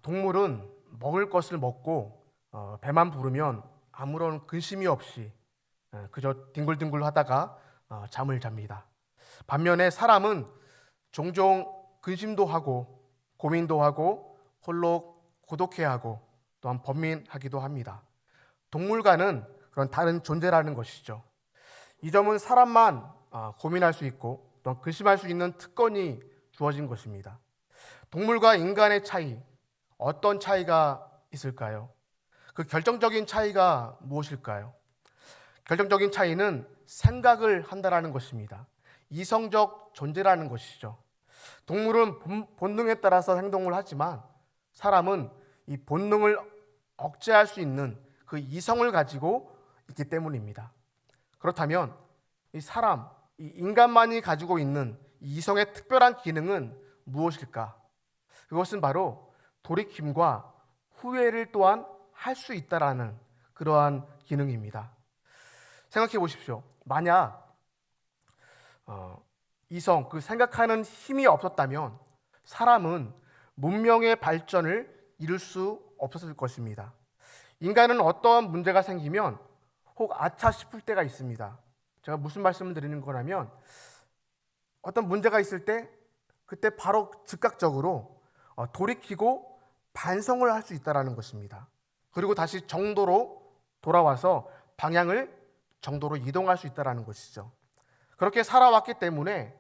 동물은 먹을 것을 먹고 배만 부르면 아무런 근심이 없이 그저 뒹굴뒹굴 하다가 잠을 잡니다. 반면에 사람은 종종 근심도 하고 고민도 하고 홀로 고독해하고 또한 번민하기도 합니다. 동물과는 그런 다른 존재라는 것이죠. 이 점은 사람만 고민할 수 있고 또한 근심할 수 있는 특권이 주어진 것입니다. 동물과 인간의 차이, 어떤 차이가 있을까요? 그 결정적인 차이가 무엇일까요? 결정적인 차이는 생각을 한다라는 것입니다. 이성적 존재라는 것이죠. 동물은 본능에 따라서 행동을 하지만 사람은 이 본능을 억제할 수 있는 그 이성을 가지고 있기 때문입니다. 그렇다면 이 인간만이 가지고 있는 이 이성의 특별한 기능은 무엇일까? 그것은 바로 돌이킴과 후회를 또한 할 수 있다라는 그러한 기능입니다. 생각해 보십시오. 만약 이성, 그 생각하는 힘이 없었다면 사람은 문명의 발전을 이룰 수 없었을 것입니다. 인간은 어떠한 문제가 생기면 혹 아차 싶을 때가 있습니다. 제가 무슨 말씀을 드리는 거냐면 어떤 문제가 있을 때 그때 바로 즉각적으로 돌이키고 반성을 할 수 있다는 것입니다. 그리고 다시 정도로 돌아와서 방향을 정도로 이동할 수 있다는 것이죠. 그렇게 살아왔기 때문에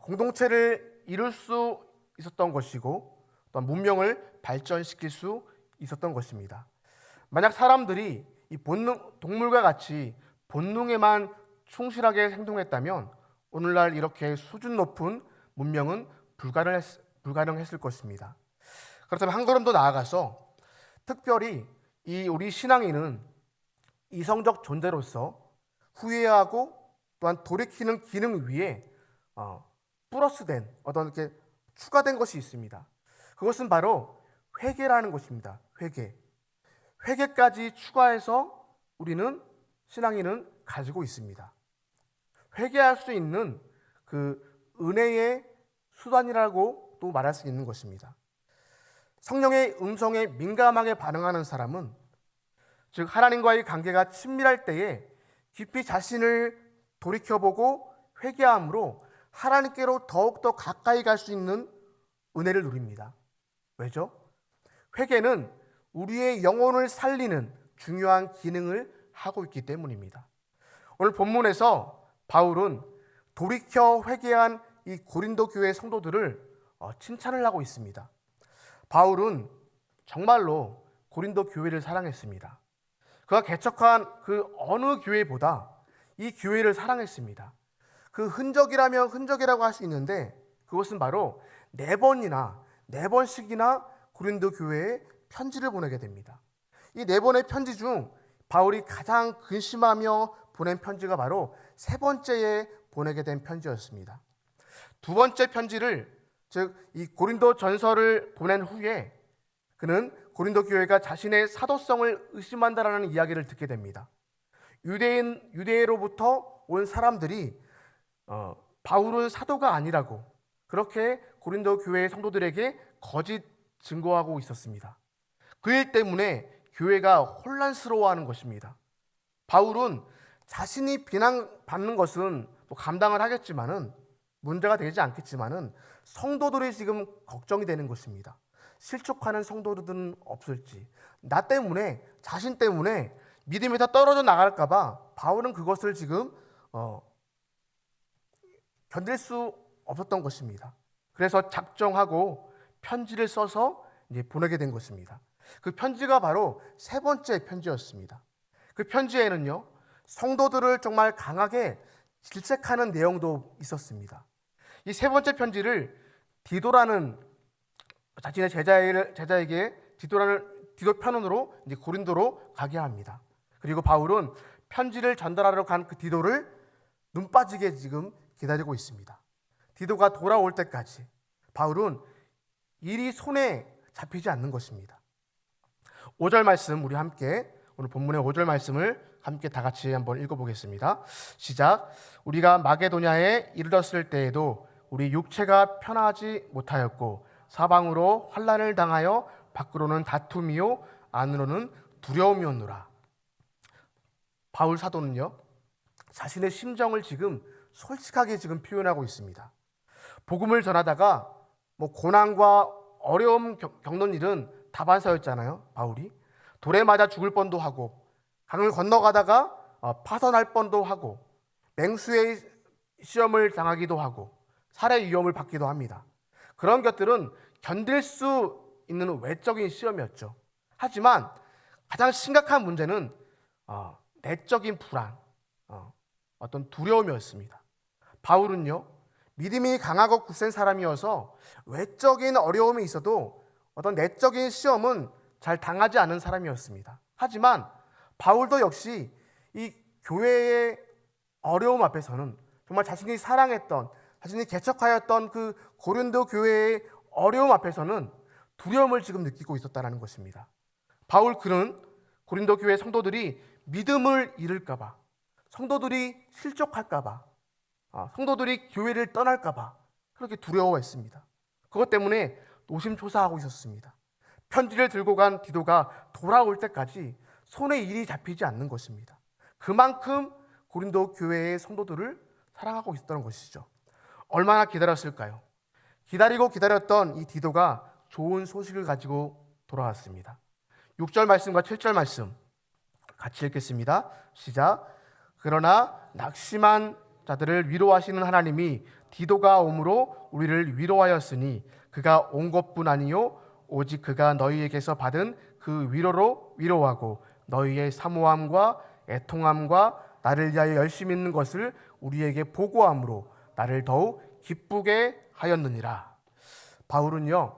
공동체를 이룰 수 있었던 것이고 또 문명을 발전시킬 수 있었던 것입니다. 만약 사람들이 이 동물과 같이 본능에만 충실하게 행동했다면 오늘날 이렇게 수준 높은 문명은 불가능했을 것입니다. 그렇다면 한 걸음 더 나아가서 특별히 우리 신앙인은 이성적 존재로서 후회하고 또한 돌이키는 기능 위에 플러스된 어떤 이렇게 추가된 것이 있습니다. 그것은 바로 회개라는 것입니다. 회개까지 추가해서 신앙인은 가지고 있습니다. 회개할 수 있는 그 은혜의 수단이라고 또 말할 수 있는 것입니다. 성령의 음성에 민감하게 반응하는 사람은 즉 하나님과의 관계가 친밀할 때에 깊이 자신을 돌이켜보고 회개함으로 하나님께로 더욱더 가까이 갈 수 있는 은혜를 누립니다. 왜죠? 회개는 우리의 영혼을 살리는 중요한 기능을 하고 있기 때문입니다. 오늘 본문에서 바울은 돌이켜 회개한 이 고린도 교회 성도들을 칭찬을 하고 있습니다. 바울은 정말로 고린도 교회를 사랑했습니다. 그가 개척한 그 어느 교회보다 이 교회를 사랑했습니다. 그 흔적이라면 흔적이라고 할 수 있는데 그것은 바로 4번씩이나 고린도 교회에 편지를 보내게 됩니다. 이 4번의 편지 중 바울이 가장 근심하며 보낸 편지가 바로 3번째에 보내게 된 편지였습니다. 2번째 편지를 즉 이 고린도 전서를 보낸 후에 그는 고린도 교회가 자신의 사도성을 의심한다라는 이야기를 듣게 됩니다. 유대로부터 온 사람들이 바울은 사도가 아니라고 그렇게 고린도 교회의 성도들에게 거짓 증거하고 있었습니다. 그 일 때문에 교회가 혼란스러워하는 것입니다. 바울은 자신이 비난받는 것은 감당을 하겠지만은 문제가 되지 않겠지만은 성도들이 지금 걱정이 되는 것입니다. 실족하는 성도들은 없을지, 나 때문에 자신 때문에 믿음이 다 떨어져 나갈까 봐 바울은 그것을 지금 견딜 수 없었던 것입니다. 그래서 작정하고 편지를 써서 이제 보내게 된 것입니다. 그 편지가 바로 3번째 편지였습니다. 그 편지에는요, 성도들을 정말 강하게 질책하는 내용도 있었습니다. 이 3번째 편지를 디도라는 자신의 제자에게 디도 편원으로 이제 고린도로 가게 합니다. 그리고 바울은 편지를 전달하러 간 그 디도를 눈 빠지게 지금 기다리고 있습니다. 디도가 돌아올 때까지 바울은 일이 손에 잡히지 않는 것입니다. 5절 말씀 우리 함께 오늘 본문의 5절 말씀을 함께 다 같이 한번 읽어보겠습니다. 시작. 우리가 마게도냐에 이르렀을 때에도 우리 육체가 편하지 못하였고 사방으로 환난을 당하여 밖으로는 다툼이요 안으로는 두려움이었노라. 바울 사도는요, 자신의 심정을 지금 솔직하게 지금 표현하고 있습니다. 복음을 전하다가 고난과 어려움 겪는 일은 다반사였잖아요. 바울이 돌에 맞아 죽을 뻔도 하고, 강을 건너가다가 파선할 뻔도 하고, 맹수의 시험을 당하기도 하고, 살해 위험을 받기도 합니다. 그런 것들은 견딜 수 있는 외적인 시험이었죠. 하지만 가장 심각한 문제는 내적인 불안, 어떤 두려움이었습니다. 바울은요, 믿음이 강하고 굳센 사람이어서 외적인 어려움이 있어도 어떤 내적인 시험은 잘 당하지 않은 사람이었습니다. 하지만 바울도 역시 이 교회의 어려움 앞에서는 정말 자신이 사랑했던, 자신이 개척하였던 그 고린도 교회의 어려움 앞에서는 두려움을 지금 느끼고 있었다는 것입니다. 바울 그는 고린도 교회 성도들이 믿음을 잃을까 봐, 성도들이 실족할까 봐, 성도들이 교회를 떠날까 봐 그렇게 두려워했습니다. 그것 때문에 노심초사하고 있었습니다. 편지를 들고 간 디도가 돌아올 때까지 손에 일이 잡히지 않는 것입니다. 그만큼 고린도 교회의 성도들을 사랑하고 있었던 것이죠. 얼마나 기다렸을까요? 기다리고 기다렸던 이 디도가 좋은 소식을 가지고 돌아왔습니다. 6절 말씀과 7절 말씀 같이 읽겠습니다. 시작. 그러나 낙심한 자들을 위로하시는 하나님이 디도가 오므로 우리를 위로하였으니 그가 온 것뿐 아니요 오직 그가 너희에게서 받은 그 위로로 위로하고 너희의 사모함과 애통함과 나를 위하여 열심히 있는 것을 우리에게 보고함으로 나를 더욱 기쁘게 하였느니라. 바울은요,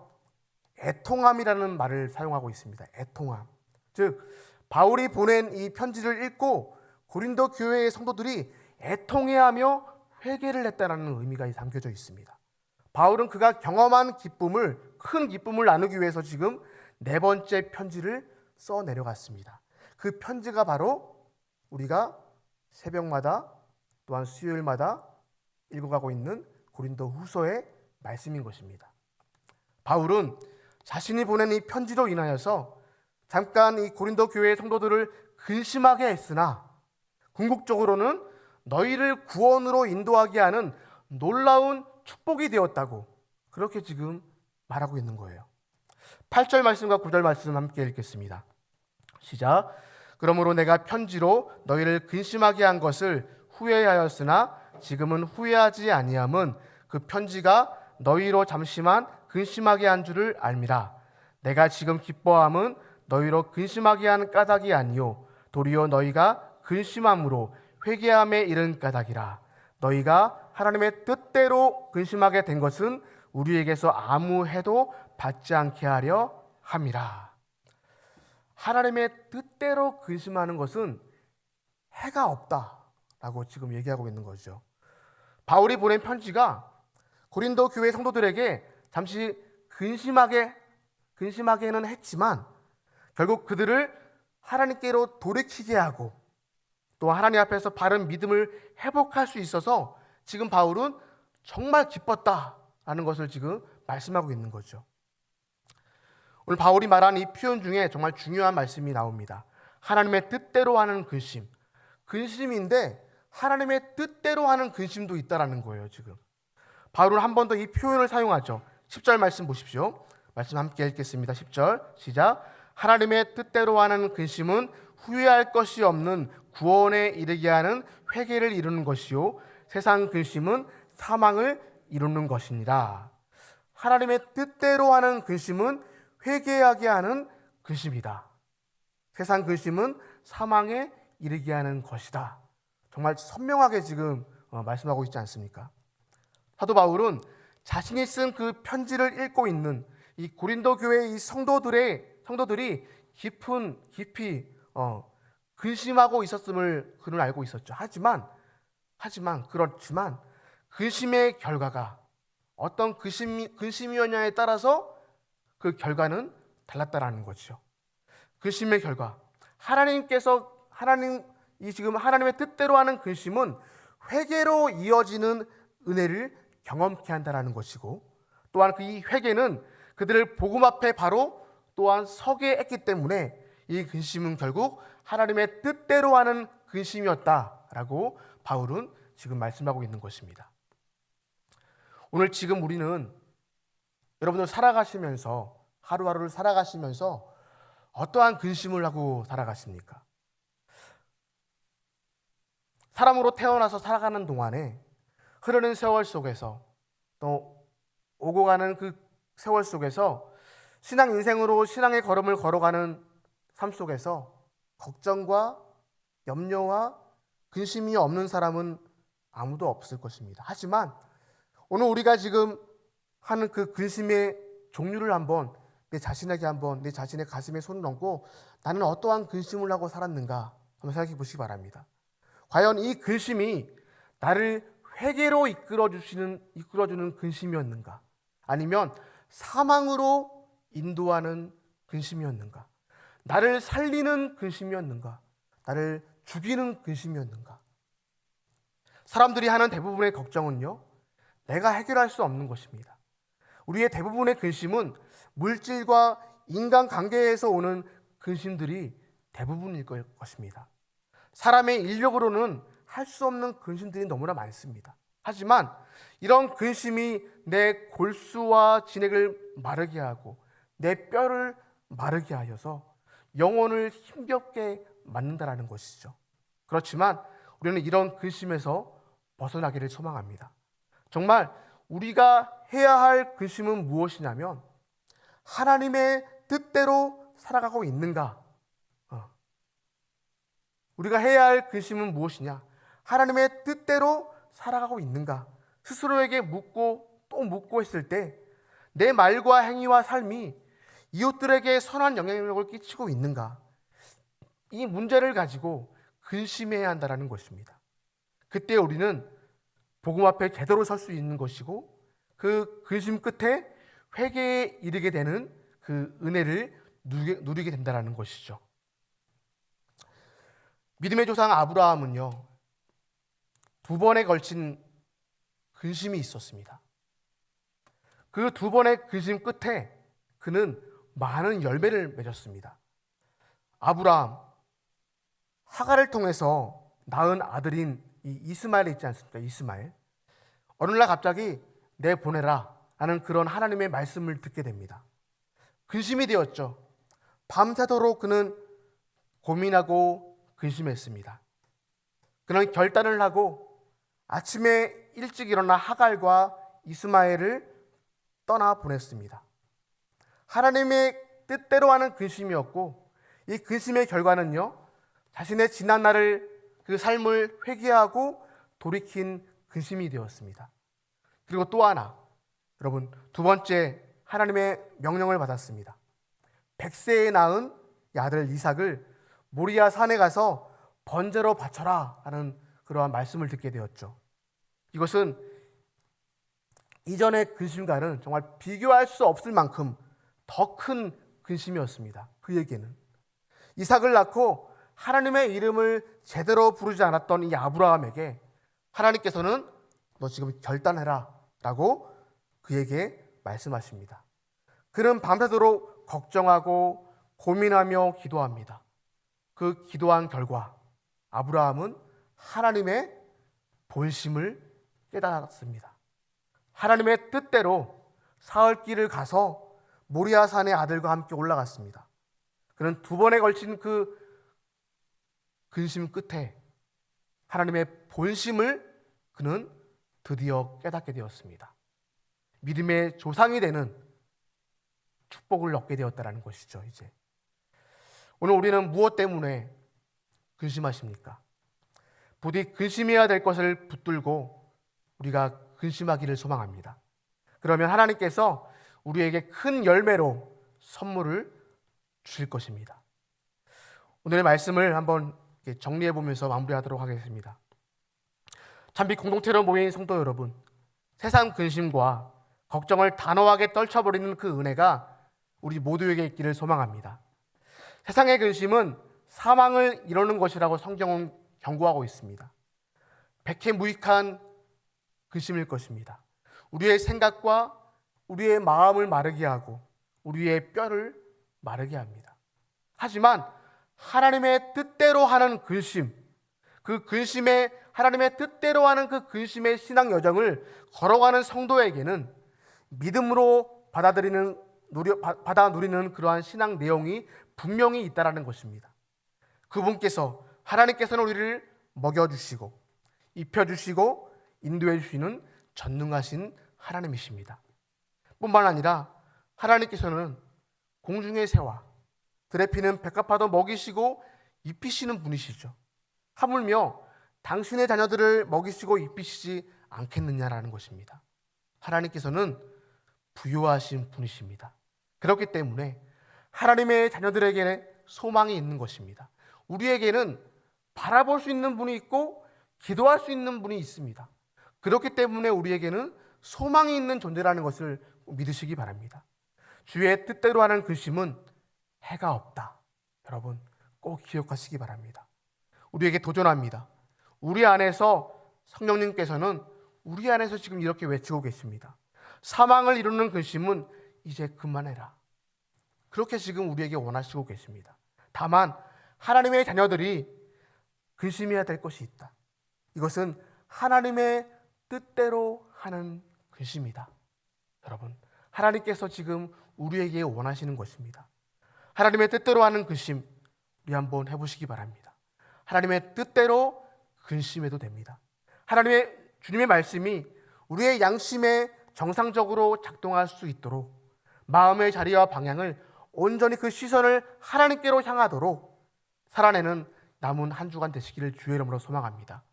애통함이라는 말을 사용하고 있습니다. 애통함. 즉 바울이 보낸 이 편지를 읽고 고린도 교회의 성도들이 애통해하며 회개를 했다는 의미가 담겨져 있습니다. 바울은 그가 경험한 기쁨을, 큰 기쁨을 나누기 위해서 지금 네 번째 편지를 써 내려갔습니다. 그 편지가 바로 우리가 새벽마다 또한 수요일마다 읽어가고 있는 고린도 후서의 말씀인 것입니다. 바울은 자신이 보낸 이 편지로 인하여서 잠깐 이 고린도 교회의 성도들을 근심하게 했으나 궁극적으로는 너희를 구원으로 인도하게 하는 놀라운 축복이 되었다고 그렇게 지금 말하고 있는 거예요. 8절 말씀과 9절 말씀 함께 읽겠습니다. 시작. 그러므로 내가 편지로 너희를 근심하게 한 것을 후회하였으나 지금은 후회하지 아니함은 그 편지가 너희로 잠시만 근심하게 한 줄을 알미라. 내가 지금 기뻐함은 너희로 근심하게 한 까닭이 아니요 도리어 너희가 근심함으로 회개함에 이른 까닭이라. 너희가 하나님의 뜻대로 근심하게 된 것은 우리에게서 아무 해도 받지 않게 하려 함이라. 하나님의 뜻대로 근심하는 것은 해가 없다라고 지금 얘기하고 있는 거죠. 바울이 보낸 편지가 고린도 교회 성도들에게 잠시 근심하게는 했지만 결국 그들을 하나님께로 돌이키게 하고 또 하나님 앞에서 바른 믿음을 회복할 수 있어서 지금 바울은 정말 기뻤다라는 것을 지금 말씀하고 있는 거죠. 오늘 바울이 말한 이 표현 중에 정말 중요한 말씀이 나옵니다. 하나님의 뜻대로 하는 근심. 근심인데 하나님의 뜻대로 하는 근심도 있다라는 거예요. 지금 바울은 한 번 더 이 표현을 사용하죠. 10절 말씀 보십시오. 말씀 함께 읽겠습니다. 10절 시작. 하나님의 뜻대로 하는 근심은 후회할 것이 없는 구원에 이르게 하는 회개를 이루는 것이요 세상 근심은 사망을 이루는 것이니라. 하나님의 뜻대로 하는 근심은 회개하게 하는 근심이다. 세상 근심은 사망에 이르게 하는 것이다. 정말 선명하게 지금 말씀하고 있지 않습니까? 사도 바울은 자신이 쓴 그 편지를 읽고 있는 이 고린도 교회의 이 성도들이 깊이 근심하고 있었음을 그는 알고 있었죠. 하지만 그렇지만 근심의 결과가 어떤 근심이었냐에 따라서 그 결과는 달랐다라는 거죠. 근심의 결과, 지금 하나님의 뜻대로 하는 근심은 회개로 이어지는 은혜를 경험케 한다라는 것이고, 또한 그 이 회개는 그들을 복음 앞에 바로 또한 서게 했기 때문에 이 근심은 결국 하나님의 뜻대로 하는 근심이었다라고 바울은 지금 말씀하고 있는 것입니다. 오늘 지금 우리는 여러분들 살아가시면서 하루하루를 살아가시면서 어떠한 근심을 하고 살아가십니까? 사람으로 태어나서 살아가는 동안에 흐르는 세월 속에서 또 오고 가는 그 세월 속에서 신앙 인생으로 신앙의 걸음을 걸어가는 삶 속에서 걱정과 염려와 근심이 없는 사람은 아무도 없을 것입니다. 하지만 오늘 우리가 지금 하는 그 근심의 종류를 한번 내 자신의 가슴에 손을 얹고 나는 어떠한 근심을 하고 살았는가 한번 생각해 보시기 바랍니다. 과연 이 근심이 나를 회개로 이끌어주는 근심이었는가? 아니면 사망으로 인도하는 근심이었는가? 나를 살리는 근심이었는가? 나를 죽이는 근심이었는가? 사람들이 하는 대부분의 걱정은요, 내가 해결할 수 없는 것입니다. 우리의 대부분의 근심은 물질과 인간관계에서 오는 근심들이 대부분일 것입니다. 사람의 인력으로는 할 수 없는 근심들이 너무나 많습니다. 하지만 이런 근심이 내 골수와 진액을 마르게 하고 내 뼈를 마르게 하여서 영혼을 힘겹게 만든다는 것이죠. 그렇지만 우리는 이런 근심에서 벗어나기를 소망합니다. 정말 우리가 해야 할 근심은 무엇이냐면 하나님의 뜻대로 살아가고 있는가? 우리가 해야 할 근심은 무엇이냐? 하나님의 뜻대로 살아가고 있는가? 스스로에게 묻고 또 묻고 했을 때 내 말과 행위와 삶이 이웃들에게 선한 영향력을 끼치고 있는가? 이 문제를 가지고 근심해야 한다는 것입니다. 그때 우리는 복음 앞에 제대로 설 수 있는 것이고 그 근심 끝에 회개에 이르게 되는 그 은혜를 누리게 된다는 것이죠. 믿음의 조상 아브라함은요, 2번에 걸친 근심이 있었습니다. 그 2번의 근심 끝에 그는 많은 열매를 맺었습니다. 아브라함, 하갈을 통해서 낳은 아들인 이 이스마엘이 있지 않습니까? 이스마엘. 어느 날 갑자기 내 보내라 하는 그런 하나님의 말씀을 듣게 됩니다. 근심이 되었죠. 밤새도록 그는 고민하고 근심했습니다. 그는 결단을 하고 아침에 일찍 일어나 하갈과 이스마엘을 떠나 보냈습니다. 하나님의 뜻대로 하는 근심이었고 이 근심의 결과는요, 자신의 지난 날을 그 삶을 회개하고 돌이킨 근심이 되었습니다. 그리고 또 하나, 여러분, 2번째 하나님의 명령을 받았습니다. 100세에 낳은 아들 이삭을 모리아 산에 가서 번제로 바쳐라 하는 그러한 말씀을 듣게 되었죠. 이것은 이전의 근심과는 정말 비교할 수 없을 만큼 더 큰 근심이었습니다. 그에게는 이삭을 낳고 하나님의 이름을 제대로 부르지 않았던 이 아브라함에게 하나님께서는 너 지금 결단해라 라고 그에게 말씀하십니다. 그는 밤새도록 걱정하고 고민하며 기도합니다. 그 기도한 결과 아브라함은 하나님의 본심을 깨달았습니다. 하나님의 뜻대로 사흘길을 가서 모리아 산의 아들과 함께 올라갔습니다. 그는 2번에 걸친 그 근심 끝에 하나님의 본심을 그는 드디어 깨닫게 되었습니다. 믿음의 조상이 되는 축복을 얻게 되었다는 것이죠. 이제 오늘 우리는 무엇 때문에 근심하십니까? 부디 근심해야 될 것을 붙들고 우리가 근심하기를 소망합니다. 그러면 하나님께서 우리에게 큰 열매로 선물을 주실 것입니다. 오늘의 말씀을 한번 정리해 보면서 마무리하도록 하겠습니다. 참빛 공동체로 모인 성도 여러분, 세상 근심과 걱정을 단호하게 떨쳐버리는 그 은혜가 우리 모두에게 있기를 소망합니다. 세상의 근심은 사망을 이루는 것이라고 성경은 경고하고 있습니다. 백해무익한 근심일 것입니다. 우리의 생각과 우리의 마음을 마르게 하고 우리의 뼈를 마르게 합니다. 하지만 하나님의 뜻대로 하는 근심, 그 근심에 하나님의 뜻대로 하는 그 근심의 신앙 여정을 걸어가는 성도에게는 믿음으로 받아 누리는 그러한 신앙 내용이 분명히 있다라는 것입니다. 그분께서 하나님께서는 우리를 먹여주시고 입혀주시고 인도해주시는 전능하신 하나님이십니다. 뿐만 아니라 하나님께서는 공중의 새와 들에 피는 백합화도 먹이시고 입히시는 분이시죠. 하물며 당신의 자녀들을 먹이시고 입히시지 않겠느냐라는 것입니다. 하나님께서는 부유하신 분이십니다. 그렇기 때문에 하나님의 자녀들에게는 소망이 있는 것입니다. 우리에게는 바라볼 수 있는 분이 있고 기도할 수 있는 분이 있습니다. 그렇기 때문에 우리에게는 소망이 있는 존재라는 것을 믿으시기 바랍니다. 주의 뜻대로 하는 근심은 해가 없다. 여러분 꼭 기억하시기 바랍니다. 우리에게 도전합니다. 우리 안에서 성령님께서는 우리 안에서 지금 이렇게 외치고 계십니다. 사망을 이루는 근심은 이제 그만해라. 그렇게 지금 우리에게 원하시고 계십니다. 다만 하나님의 자녀들이 근심해야 될 것이 있다. 이것은 하나님의 뜻대로 하는 근심이다. 여러분, 하나님께서 지금 우리에게 원하시는 것입니다. 하나님의 뜻대로 하는 근심, 우리 한번 해보시기 바랍니다. 하나님의 뜻대로 근심해도 됩니다. 주님의 말씀이 우리의 양심에 정상적으로 작동할 수 있도록 마음의 자리와 방향을 온전히 그 시선을 하나님께로 향하도록 살아내는 남은 한 주간 되시기를 주의 이름으로 소망합니다.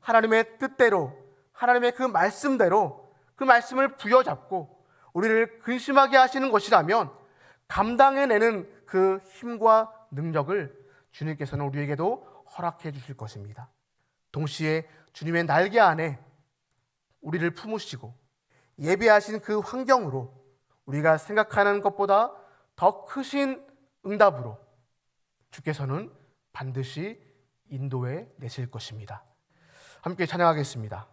하나님의 뜻대로, 하나님의 그 말씀대로 그 말씀을 부여잡고 우리를 근심하게 하시는 것이라면 감당해내는 그 힘과 능력을 주님께서는 우리에게도 허락해 주실 것입니다. 동시에 주님의 날개 안에 우리를 품으시고 예비하신 그 환경으로 우리가 생각하는 것보다 더 크신 응답으로 주께서는 반드시 인도해 내실 것입니다. 함께 찬양하겠습니다.